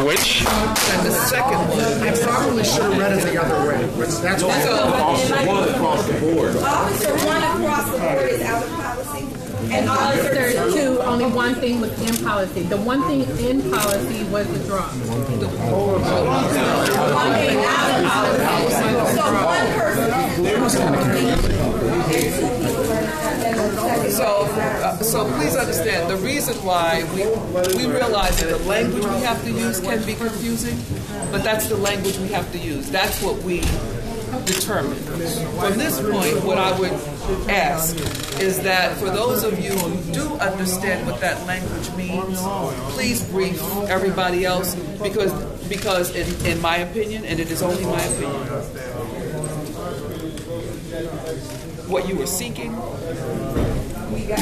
Which? And the second one, I probably should have read it the other way. That's why. Officer 1 across the board. Officer 1 across the board is out of policy. And Officer 2, only one thing was in policy. The one thing in policy was the drug. one thing out of policy. So one person. So please understand, the reason why we realize that the language we have to use can be confusing, but that's the language we have to use. That's what we determine. From this point, what I would ask is that for those of you who do understand what that language means, please brief everybody else, because in my opinion, and it is only my opinion, what you were seeking, We got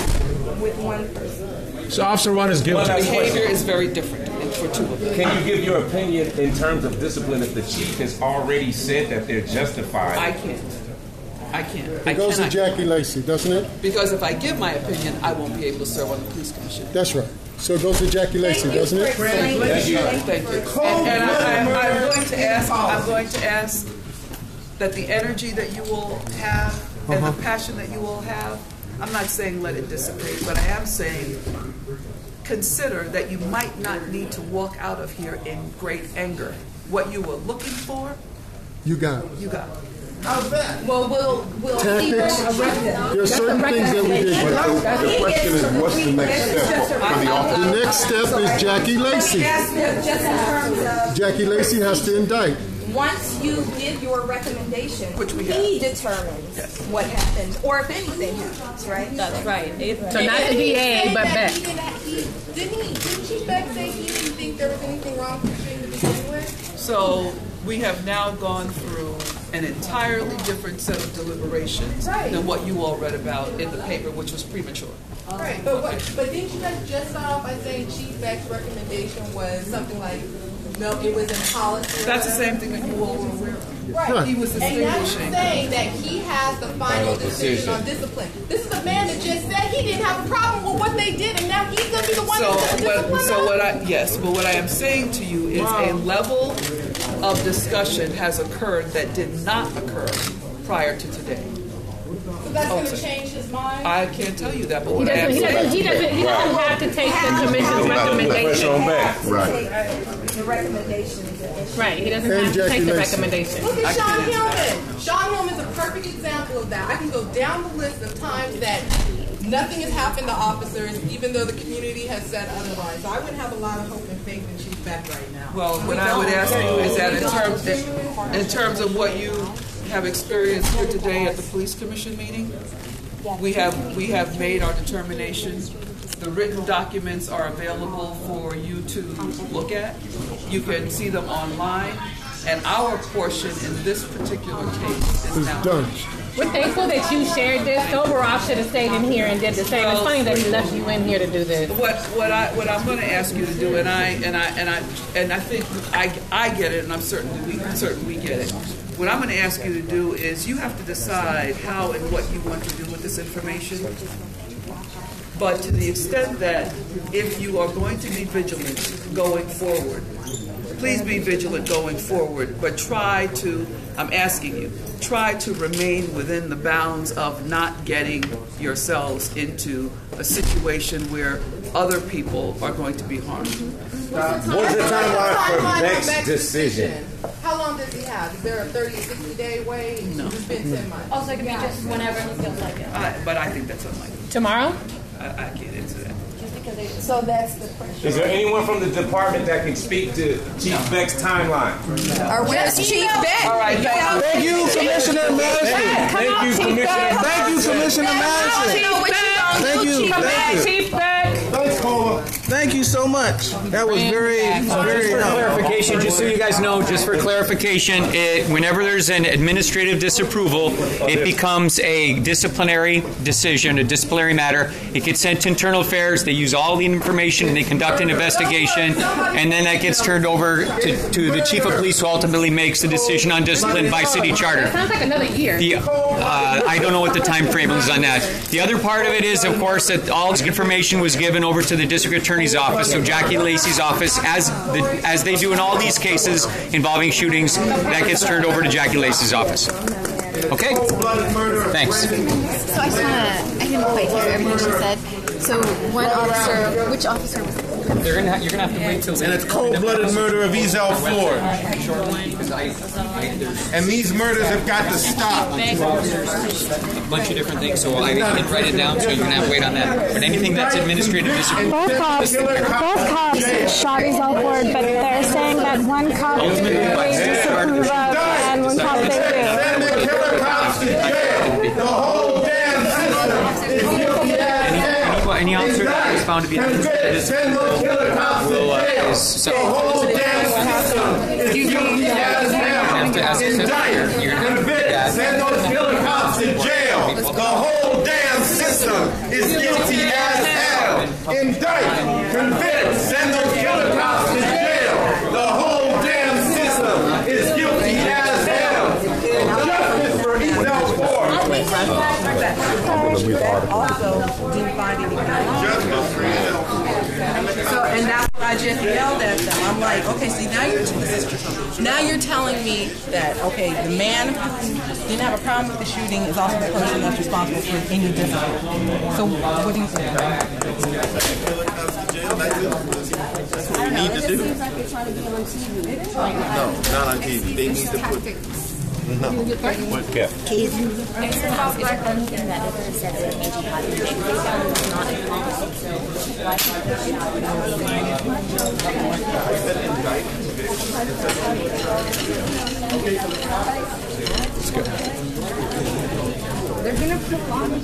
with one person. So Officer 1 is guilty. the behavior is very different for two of them. Can you give your opinion in terms of discipline if the chief has already said that they're justified? I can't. It goes to Jackie Lacey, doesn't it? Because if I give my opinion, I won't be able to serve on the police commission. That's right. So it goes to Jackie Lacey, doesn't it? Thank you. And I'm going to ask that the energy that you will have and the passion that you will have, I'm not saying let it dissipate, but I am saying consider that you might not need to walk out of here in great anger. What you were looking for, You got it. you got. Well, we'll see. There are certain things that we did. The question is, what's the next step for the officer? The next step is Jackie Lacey. Just in terms of Jackie Lacey has to indict. once you give your recommendation, Which we he determines what happens, or if anything happens, right? That's right. So not the DA, but Beck. Didn't Chief Beck say he didn't think there was anything wrong with the to begin with? So we have now gone through an entirely different set of deliberations than what you all read about in the paper, which was premature. Right, but didn't you guys just start off by saying Chief Beck's recommendation was something like, no, it was in policy? That's the same thing that you all were aware of. Right. He was And now you're distinguishing. saying that he has the final decision on discipline. This is a man that just said he didn't have a problem with what they did, and now he's going to be the one that's going to discipline us? But what I am saying to you is a level of discussion has occurred that did not occur prior to today. So that's going to change his mind? I can't tell you that, but He what I am saying. doesn't have to take the commission's recommendation. The recommendations. Right, he doesn't have to take the recommendation. Look at Sean Hillman. Sean Hillman is a perfect example of that. I can go down the list of times that nothing has happened to officers, even though the community has said otherwise. So I wouldn't have a lot of hope and faith in Chief Beck right now. Well, what I would ask you is that in terms of what you have experienced here today at the police commission meeting, we have made our determination. The written documents are available for you to look at. You can see them online, and our portion in this particular case is now done. We're thankful that you shared this. Overall, should have stayed in here and did the same. It's funny that he left you in here to do this. What I'm going to ask you to do, and I think I get it, and I'm certain we get it. What I'm going to ask you to do is you have to decide how and what you want to do with this information. But to the extent that if you are going to be vigilant going forward, please be vigilant going forward, but I'm asking you, try to remain within the bounds of not getting yourselves into a situation where other people are going to be harmed. What's the timeline for Beck's decision? How long does he have? Is there a 30 or 60-day wait? No. It's been 10 months. Also, it could be just whenever he feels like it. But I think that's unlikely. Tomorrow? I can't answer that. So that's the pressure. Is there anyone from the department that can speak to Chief Beck's timeline? Or where's Chief Beck? All right, Thank you, Commissioner Madison. Thank you, Commissioner. Thank you, Commissioner Madison. Thank you. Chief Beck. Thanks, Paula. Thank you so much. That was very For clarification, just just so you guys know, just for clarification, whenever there's an administrative disapproval, it becomes a disciplinary decision, a disciplinary matter. It gets sent to Internal Affairs. They use all the information and they conduct an investigation, and then that gets turned over to the chief of police, who ultimately makes the decision on discipline by city charter. It sounds like another year. I don't know what the time frame is on that. The other part of it is, of course, that all this information was given over to the district attorney's office, so Jackie Lacey's office, as they do in all these cases involving shootings, that gets turned over to Jackie Lacey's office. Okay? Thanks. So I didn't quite hear everything she said. So one officer, which officer was it? You're gonna have to wait till. And it's cold-blooded murder of Ezell Ford. And these murders have got to stop. A bunch of different things, so I didn't write it down, so you're gonna have to wait on that. But anything that's administrative disapproval. Both cops shot Ezell Ford, but they're saying that one cop they disapprove of and one cop they do. Send the killer cops to jail. The whole damn system is guilty as hell. Any officer that is found to be Send those killer cops to jail. The whole damn system is guilty as hell. Indict, convict, send those killer cops to jail. The whole damn system is guilty as hell. Indict, convict, send those killer cops to jail. The whole damn system is guilty as hell. Justice for Ezell Ford. Also didn't find any Justice for Ezell Ford. So, and that's what I just yelled at them. I'm like, okay, see, now you're telling me that, okay, the man who didn't have a problem with the shooting is also the person that's responsible for any discipline. So, what do you think? I don't know. It just seems like they're trying to get on TV. No, not on TV. They need to put. No. Is there anything that if there's said that maybe having a big breakdown is not a policy, so why can't they Let's go. They're gonna prolong it.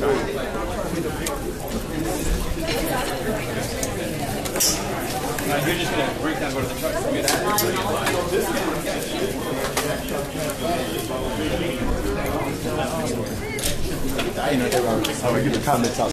You're just going to break down, go to the truck, and get out. You know, they were, I would give the comments out.